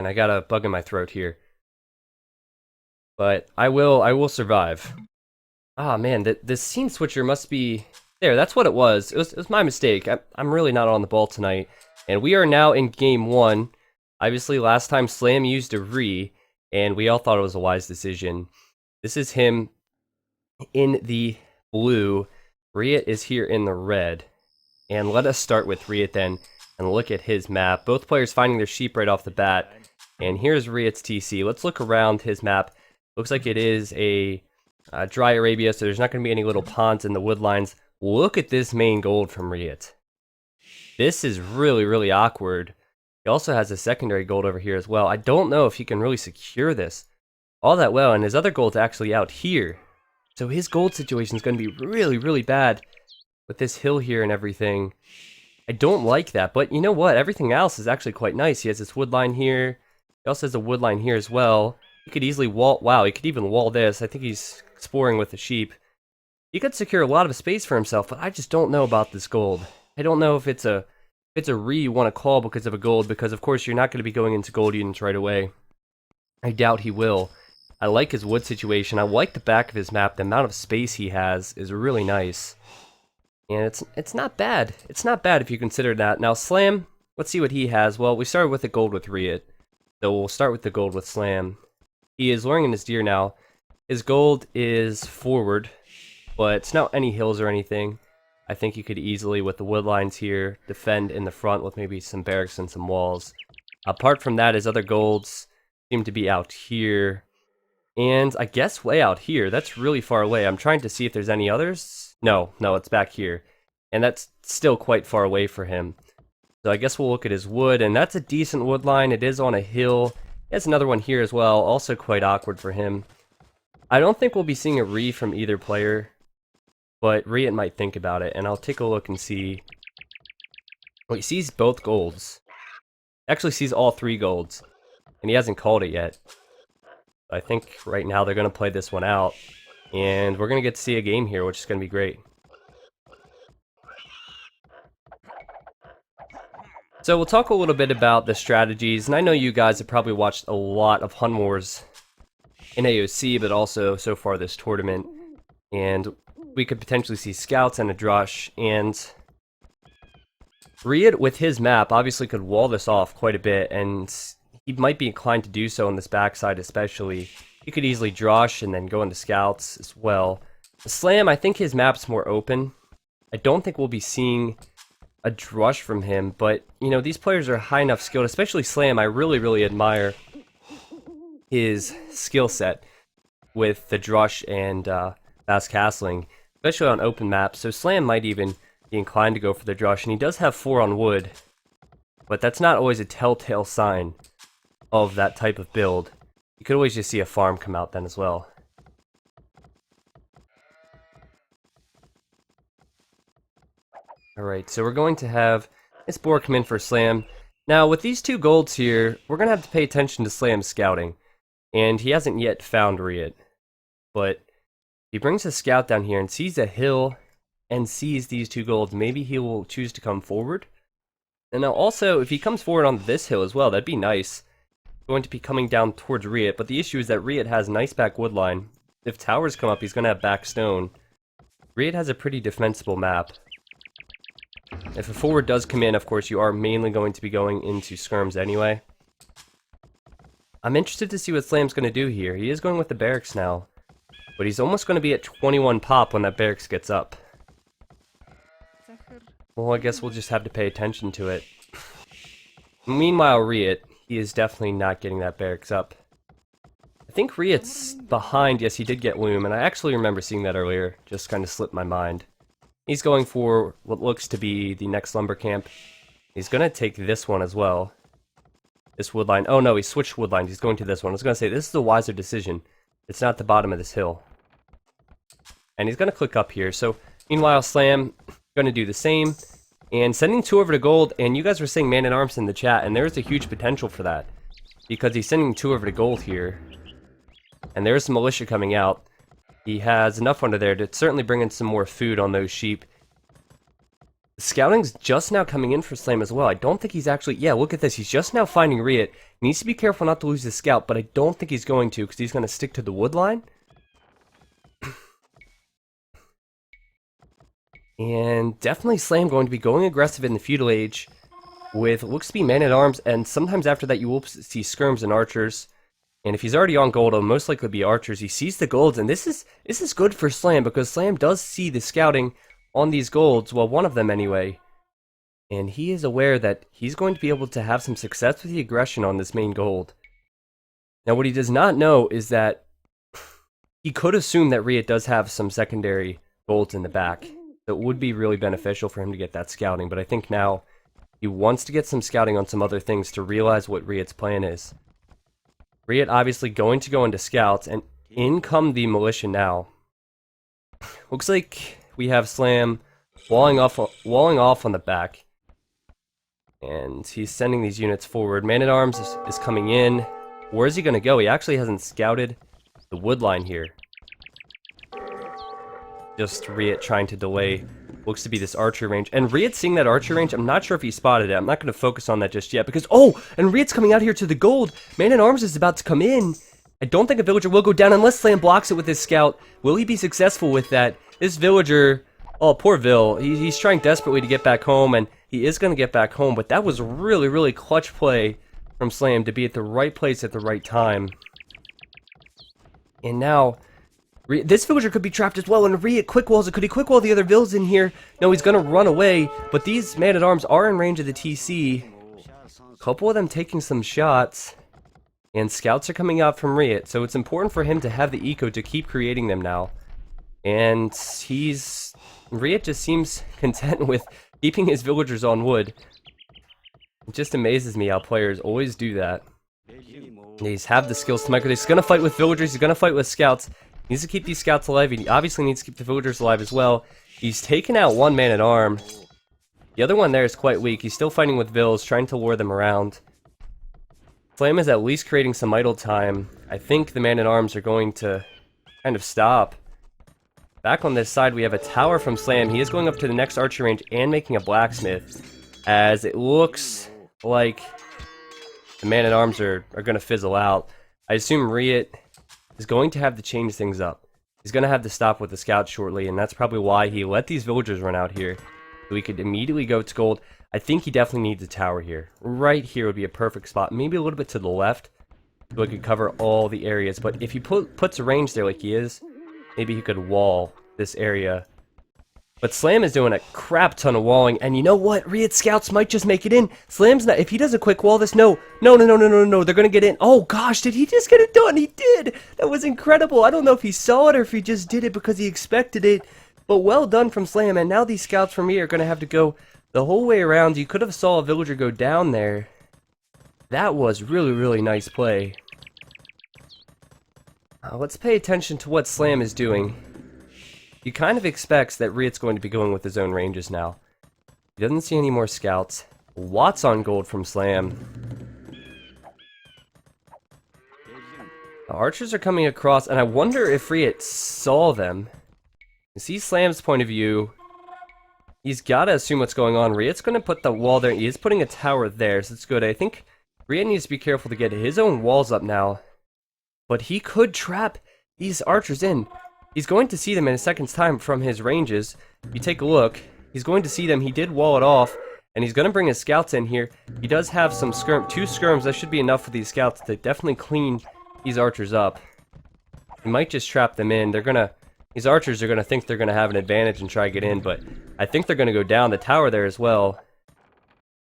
And I got a bug in my throat here. But I will survive. Ah, man, this scene switcher must be... There, that's what it was. It was my mistake. I'm really not on the ball tonight. And we are now in game 1. Obviously, last time Slam used a Re, and we all thought it was a wise decision. This is him in the blue. RiuT is here in the red. And let us start with RiuT then, and look at his map. Both players finding their sheep right off the bat. And here's RiuT's TC. Let's look around his map. Looks like it is a dry Arabia, so there's not going to be any little ponds in the woodlines. Look at this main gold from RiuT. This is really, really awkward. He also has a secondary gold over here as well. I don't know if he can really secure this all that well, and his other gold's actually out here. So his gold situation is going to be really, really bad with this hill here and everything. I don't like that, but you know what? Everything else is actually quite nice. He has this wood line here. He also has a wood line here as well. He could easily wall... Wow, he could even wall this. I think he's exploring with the sheep. He could secure a lot of space for himself, but I just don't know about this gold. I don't know if it's a Re you want to call because of a gold, because of course you're not going to be going into gold units right away. I doubt he will. I like his wood situation. I like the back of his map. The amount of space he has is really nice. And it's not bad. It's not bad if you consider that. Now Slam, let's see what he has. Well, we started with the gold with RiuT. So we'll start with the gold with Slam. He is luring in his deer now. His gold is forward, but it's not any hills or anything. I think you could easily, with the wood lines here, defend in the front with maybe some barracks and some walls. Apart from that, his other golds seem to be out here. And I guess way out here. That's really far away. I'm trying to see if there's any others. No, it's back here. And that's still quite far away for him. So I guess we'll look at his wood, and that's a decent wood line. It is on a hill. There's another one here as well, also quite awkward for him. I don't think we'll be seeing a Re from either player, but RiuT might think about it, and I'll take a look and see. Oh, he sees both golds. Actually sees all 3 golds, and he hasn't called it yet. I think right now they're going to play this one out, and we're going to get to see a game here, which is going to be great. So we'll talk a little bit about the strategies, and I know you guys have probably watched a lot of Hun Wars in AOC, but also so far this tournament, and we could potentially see scouts and a drush, and RiuT with his map obviously could wall this off quite a bit, and he might be inclined to do so on this backside especially. He could easily drush and then go into scouts as well. Slam, I think his map's more open. I don't think we'll be seeing a drush from him, but you know, these players are high enough skilled, especially Slam. I really, really admire his skill set with the drush and fast castling, especially on open maps. So Slam might even be inclined to go for the drush, and he does have 4 on wood, but that's not always a telltale sign of that type of build. You could always just see a farm come out then as well. Alright, so we're going to have this boar come in for Slam. Now, with these 2 golds here, we're going to have to pay attention to Slam's scouting. And he hasn't yet found RiuT. But he brings a scout down here and sees a hill and sees these 2 golds. Maybe he will choose to come forward. And now also, if he comes forward on this hill as well, that'd be nice. Going to be coming down towards RiuT, but the issue is that RiuT has nice back wood line. If towers come up, he's going to have back stone. RiuT has a pretty defensible map. If a forward does come in, of course, you are mainly going to be going into skirms anyway. I'm interested to see what Slam's going to do here. He is going with the barracks now, but he's almost going to be at 21 pop when that barracks gets up. Well, I guess we'll just have to pay attention to it. Meanwhile, RiuT, he is definitely not getting that barracks up. I think RiuT's behind. Yes, he did get loom, and I actually remember seeing that earlier. Just kind of slipped my mind. He's going for what looks to be the next lumber camp. He's going to take this one as well. This wood line. Oh no, he switched wood lines. He's going to this one. I was going to say, this is a wiser decision. It's not the bottom of this hill. And he's going to click up here. So, meanwhile, Slam going to do the same. And sending 2 over to gold. And you guys were saying man-at-arms in the chat. And there's a huge potential for that. Because he's sending 2 over to gold here. And there's some militia coming out. He has enough under there to certainly bring in some more food on those sheep. Scouting's just now coming in for Slam as well. I don't think he's actually... Yeah, look at this. He's just now finding RiuT. He needs to be careful not to lose his scout, but I don't think he's going to because he's going to stick to the wood line. And definitely Slam going to be going aggressive in the Feudal Age with looks to be man-at-arms, and sometimes after that you will see skirms and archers. And if he's already on gold, it'll most likely be archers. He sees the golds, and this is good for Slam because Slam does see the scouting on these golds, well, one of them anyway. And he is aware that he's going to be able to have some success with the aggression on this main gold. Now, what he does not know is that he could assume that RiuT does have some secondary golds in the back. So it would be really beneficial for him to get that scouting, but I think now he wants to get some scouting on some other things to realize what RiuT's plan is. RiuT obviously going to go into scouts, and in come the militia now. Looks like we have Slam walling off on the back. And he's sending these units forward. Man-at-Arms is coming in. Where is he going to go? He actually hasn't scouted the wood line here. Just RiuT trying to delay. Looks to be this archer range. And RiuT seeing that archer range, I'm not sure if he spotted it. I'm not going to focus on that just yet. Because, oh! And RiuT's coming out here to the gold. Man-at-Arms is about to come in. I don't think a villager will go down unless Slam blocks it with his scout. Will he be successful with that? This villager... Oh, poor Vil. He's trying desperately to get back home, and he is going to get back home. But that was really, really clutch play from Slam to be at the right place at the right time. And now... this villager could be trapped as well, and RiuT quick walls it. Could he quick wall the other vills in here? No, he's gonna run away, but these man-at-arms are in range of the TC. A couple of them taking some shots, and scouts are coming out from RiuT, so it's important for him to have the eco to keep creating them now. And RiuT just seems content with keeping his villagers on wood. It just amazes me how players always do that. He's have the skills to micro. He's gonna fight with villagers, he's gonna fight with scouts. He needs to keep these scouts alive. He obviously needs to keep the villagers alive as well. He's taken out one man-at-arm. The other one there is quite weak. He's still fighting with vills, trying to lure them around. Slam is at least creating some idle time. I think the man-at-arms are going to kind of stop. Back on this side, we have a tower from Slam. He is going up to the next archer range and making a blacksmith, as it looks like the man-at-arms are going to fizzle out. I assume RiuT is going to have to change things up. He's going to have to stop with the scouts shortly, and that's probably why he let these villagers run out here. So he could immediately go to gold. I think he definitely needs a tower here. Right here would be a perfect spot. Maybe a little bit to the left, so he could cover all the areas. But if he puts a range there like he is, maybe he could wall this area. But Slam is doing a crap ton of walling, and you know what? RiuT scouts might just make it in. Slam's not... If he does a quick wall this... No, they're gonna get in. Oh gosh, did he just get it done? He did! That was incredible. I don't know if he saw it or if he just did it because he expected it. But well done from Slam, and now these scouts from here are gonna have to go the whole way around. You could have saw a villager go down there. That was really, really nice play. Let's pay attention to what Slam is doing. He kind of expects that RiuT's going to be going with his own ranges now. He doesn't see any more scouts. Lots on gold from Slam. The archers are coming across, and I wonder if RiuT saw them. You see Slam's point of view. He's got to assume what's going on. RiuT's going to put the wall there. He is putting a tower there, so it's good. I think RiuT needs to be careful to get his own walls up now. But he could trap these archers in. He's going to see them in a second's time from his ranges. If you take a look, he's going to see them. He did wall it off, and he's going to bring his scouts in here. He does have some two skirms. That should be enough for these scouts to definitely clean these archers up. He might just trap them in. These archers are going to think they're going to have an advantage and try to get in, but I think they're going to go down the tower there as well.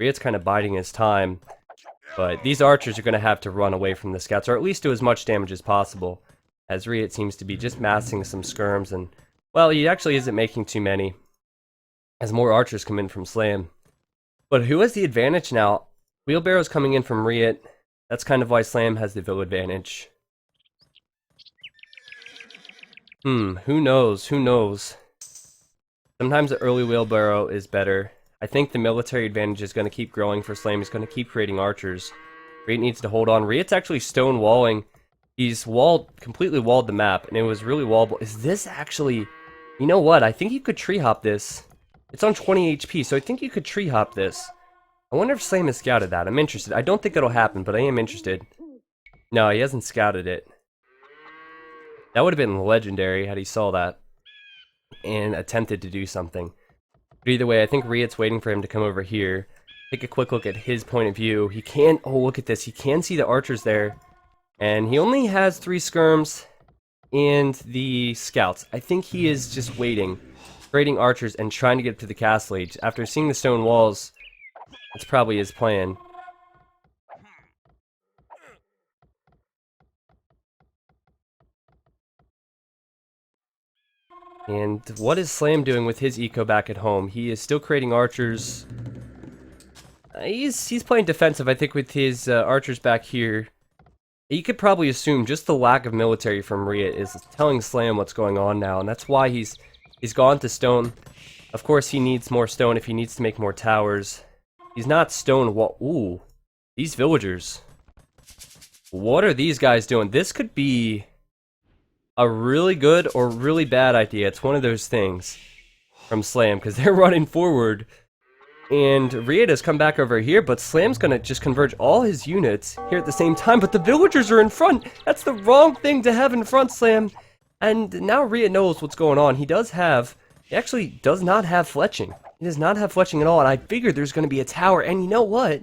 RiuT's kind of biding his time, but these archers are going to have to run away from the scouts, or at least do as much damage as possible. As RiuT seems to be just massing some skirms, and, well, he actually isn't making too many, as more archers come in from Slam. But who has the advantage now? Wheelbarrow's coming in from RiuT. That's kind of why Slam has the Vil advantage. Who knows? Who knows? Sometimes the early Wheelbarrow is better. I think the military advantage is going to keep growing for Slam. He's going to keep creating archers. RiuT needs to hold on. RiuT's actually stone walling. He's completely walled the map, and it was really wallable. Is this actually... You know what? I think you could tree hop this. It's on 20 HP, so I think you could tree hop this. I wonder if Slam has scouted that. I'm interested. I don't think it'll happen, but I am interested. No, he hasn't scouted it. That would have been legendary had he saw that and attempted to do something. But either way, I think RiuT's waiting for him to come over here. Take a quick look at his point of view. He can, oh look at this, he can see the archers there. And he only has 3 skirms and the scouts. I think he is just waiting, trading archers and trying to get up to the castle age. After seeing the stone walls, that's probably his plan. And what is Slam doing with his eco back at home? He is still creating archers. He's playing defensive, I think, with his archers back here. You could probably assume just the lack of military from RiuT is telling Slam what's going on now, and that's why he's gone to stone. Of course, he needs more stone if he needs to make more towers. He's not stone wall. Ooh, these villagers. What are these guys doing? This could be a really good or really bad idea. It's one of those things from Slam, because they're running forward. And RiuT has come back over here, but Slam's gonna just converge all his units here at the same time, but the villagers are in front! That's the wrong thing to have in front, Slam! And now RiuT knows what's going on. He actually does not have fletching. He does not have fletching at all, and I figured there's gonna be a tower, and you know what?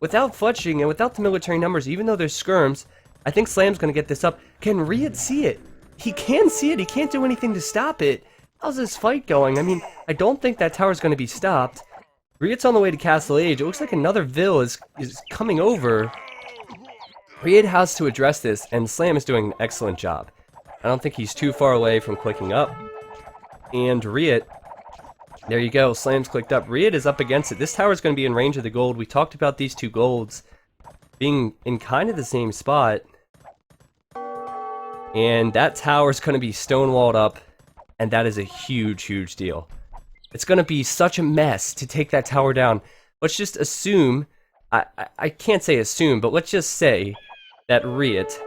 Without fletching and without the military numbers, even though there's skirms, I think Slam's gonna get this up. Can RiuT see it? He can see it, he can't do anything to stop it. How's this fight going? I mean, I don't think that tower's gonna be stopped. RiuT's on the way to Castle Age. It looks like another Vill is coming over. RiuT has to address this, and Slam is doing an excellent job. I don't think he's too far away from clicking up. And RiuT, there you go, Slam's clicked up. RiuT is up against it. This tower is going to be in range of the gold. We talked about these 2 golds being in kind of the same spot. And that tower is going to be stonewalled up, and that is a huge, huge deal. It's going to be such a mess to take that tower down. Let's just assume, I can't say assume, but let's just say that RiuT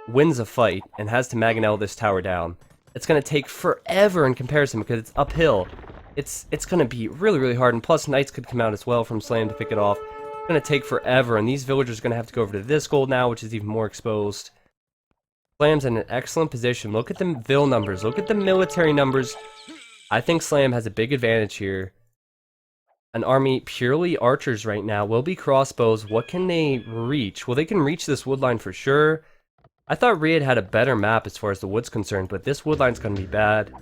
wins a fight and has to Mangonel this tower down. It's going to take forever in comparison because it's uphill. It's going to be really, really hard, and plus knights could come out as well from Slam to pick it off. It's going to take forever, and these villagers are going to have to go over to this gold now, which is even more exposed. Slam's in an excellent position. Look at the Vill numbers. Look at the military numbers. I think Slam has a big advantage here. An army purely archers right now will be crossbows. What can they reach? Well, they can reach this wood line for sure. I thought RiuT had a better map as far as the wood's concerned, but this wood line's going to be bad.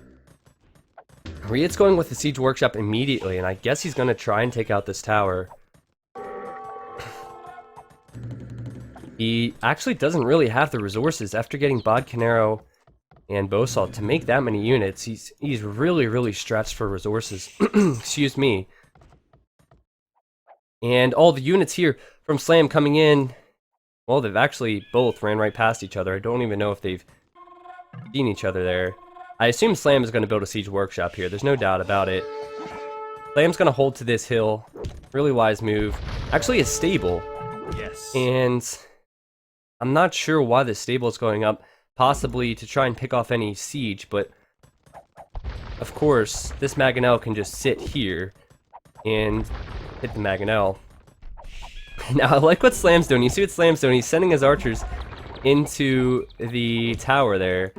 RiuT's going with the siege workshop immediately, and I guess he's going to try and take out this tower. He actually doesn't really have the resources after getting Bodcanero and Bosalt to make that many units. He's really, really stretched for resources. Excuse me. And all the units here from Slam coming in, well, they've actually both ran right past each other. I don't even know if they've seen each other there. I assume Slam is going to build a siege workshop here. There's no doubt about it. Slam's going to hold to this hill. Really wise move. Actually, a stable. Yes. And I'm not sure why the stable is going up. Possibly to try and pick off any siege, but of course, this Mangonel can just sit here and hit the Mangonel. Now, I like what Slam's doing. You see what Slam's doing? He's sending his archers into the tower there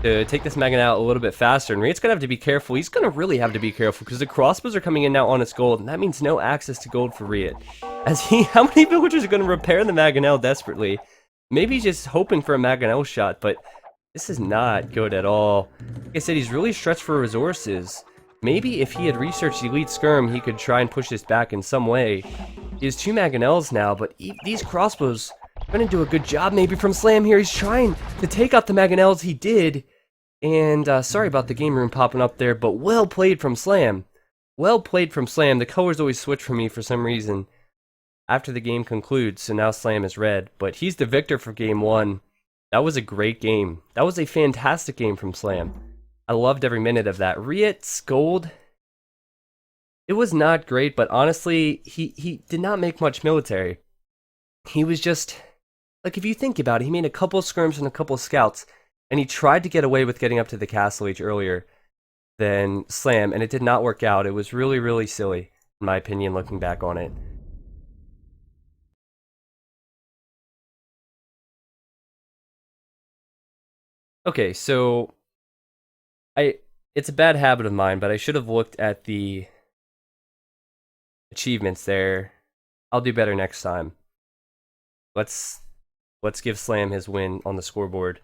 to take this Mangonel a little bit faster, and RiuT's gonna have to be careful. He's gonna really have to be careful because the crossbows are coming in now on its gold, and that means no access to gold for RiuT. How many villagers are gonna repair the Mangonel desperately? Maybe he's just hoping for a Mangonel shot, but this is not good at all. Like I said, he's really stretched for resources. Maybe if he had researched Elite Skirm, he could try and push this back in some way. He has 2 Mangonels now, but these crossbows are going to do a good job maybe from Slam here. He's trying to take out the Mangonels. He did. And sorry about the game room popping up there, but well played from Slam. Well played from Slam. The colors always switch for me for some reason after the game concludes, so now Slam is red. But he's the victor for game 1. That was a great game. That was a fantastic game from Slam. I loved every minute of that. RiuT's gold, it was not great, but honestly, he did not make much military. He was just, like if you think about it, he made a couple skirms and a couple scouts, and he tried to get away with getting up to the castle age earlier. than Slam, and it did not work out. It was really, really silly, in my opinion, looking back on it. Okay, so I it's a bad habit of mine, but I should have looked at the achievements there. I'll do better next time. Let's let's give Slam his win on the scoreboard.